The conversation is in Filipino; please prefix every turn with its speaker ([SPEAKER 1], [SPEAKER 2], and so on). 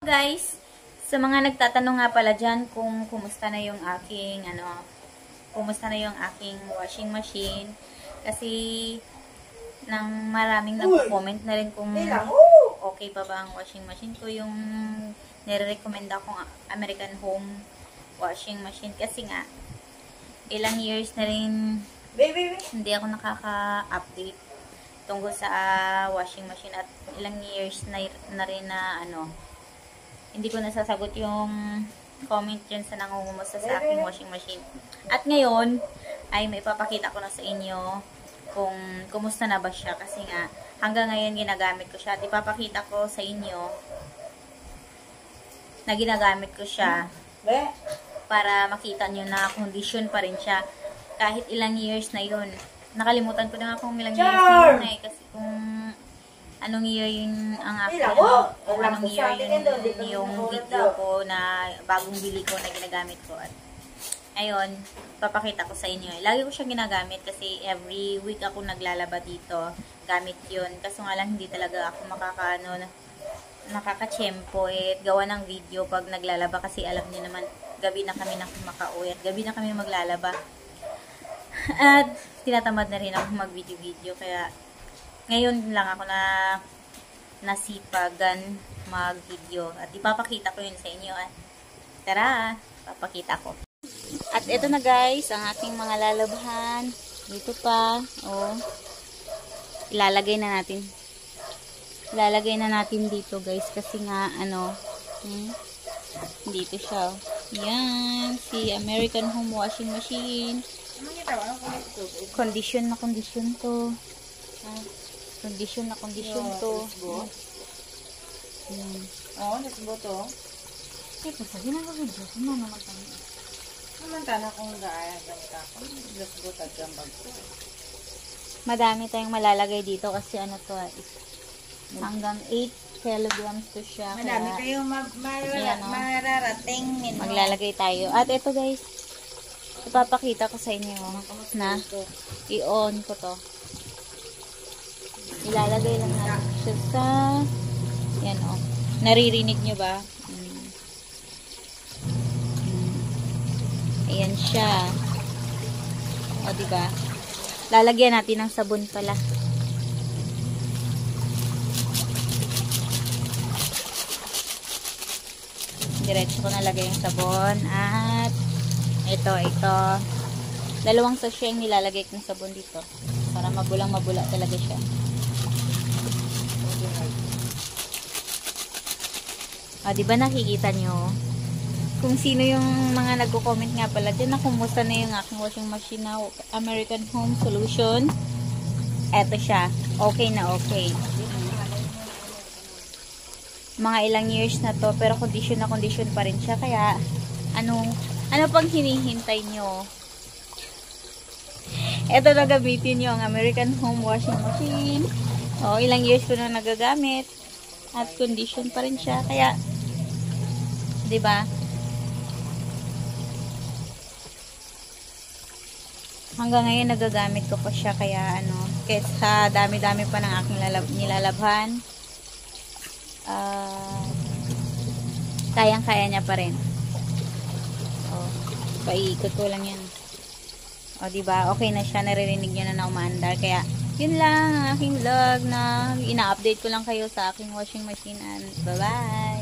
[SPEAKER 1] Guys, sa mga nagtatanong nga pala dyan kung kumusta na yung aking washing machine, kasi nang maraming nagko-comment na rin kung okay pa ba ang washing machine ko, yung nire-recommend akong American Home washing machine, kasi nga ilang years na rin hindi ako nakaka-update tungkol sa washing machine, at ilang years na rin na hindi ko nasasagot yung comment dyan sa nangungumusta sa aking washing machine. At ngayon, ay may papakita ko na sa inyo kung kumusta na ba siya. Kasi nga, hanggang ngayon ginagamit ko siya. At ipapakita ko sa inyo na ginagamit ko siya para makita nyo na condition pa rin siya. Kahit ilang years na yun. Nakalimutan ko na nga kung ilang years na yun eh. Kasi kung anong year yun ang aking, kung anong year yun yung video ko na bagong bili ko na ginagamit ko. At ayun, papakita ko sa inyo. Lagi ko siyang ginagamit kasi every week ako naglalaba dito. Gamit yun. Kaso nga lang hindi talaga ako nakakatsyempo gawa ng video pag naglalaba, kasi alam niyo naman, gabi na kami na kumakauwi at gabi na kami maglalaba. At tinatamad na rin ako mag-video-video, kaya ngayon lang ako nasipagan mag-video. At ipapakita ko yun sa inyo. At tara, papakita ko. At ito na guys, ang aking mga lalabhan. Dito pa. Oh. Ilalagay na natin. Ilalagay na natin dito guys. Kasi nga, dito siya. Yan. Si American Home Washing Machine. Condition na condition to. Condition na condition to.
[SPEAKER 2] Let's go to.
[SPEAKER 1] Ito, sabi na video. Ano naman kami?
[SPEAKER 2] Namantana kung gaya ganita ako. Let's go tagyambag ko.
[SPEAKER 1] Madami tayong malalagay dito kasi hanggang 8 kilograms to siya.
[SPEAKER 2] Madami kayong mararating.
[SPEAKER 1] Maglalagay tayo. At ito guys, ipapakita ko sa inyo na i-on ko to. Ilalagay lang natin siya sa yan o. Naririnig nyo ba? Ayan siya. O diba? Lalagyan natin ng sabon pala. Diretso ko nalagay yung sabon. At ito. Dalawang sachet yung nilalagay ko ng sabon dito. Para mabulang-mabula talaga siya. Diba nakikita nyo? Kung sino yung mga nagko-comment nga pala dyan na kumusta na yung aking washing machine na American Home Solution. Eto siya. Okay na okay. Mga ilang years na to, pero condition na condition pa rin siya. Kaya, ano pang hinihintay nyo? Eto na gamitin nyo ang American Home Washing Machine. Ilang years ko na nagagamit. At condition pa rin siya. Kaya, diba? Hanggang ngayon nagagamit ko pa siya. Kaya kahit sa dami-dami pa ng aking nilalabhan, kayang-kaya niya pa rin. Paikot ko lang yan. Diba? Okay na siya. Naririnig nyo na umaandar. Kaya, yun lang ang aking vlog na ina-update ko lang kayo sa aking washing machine. And bye-bye!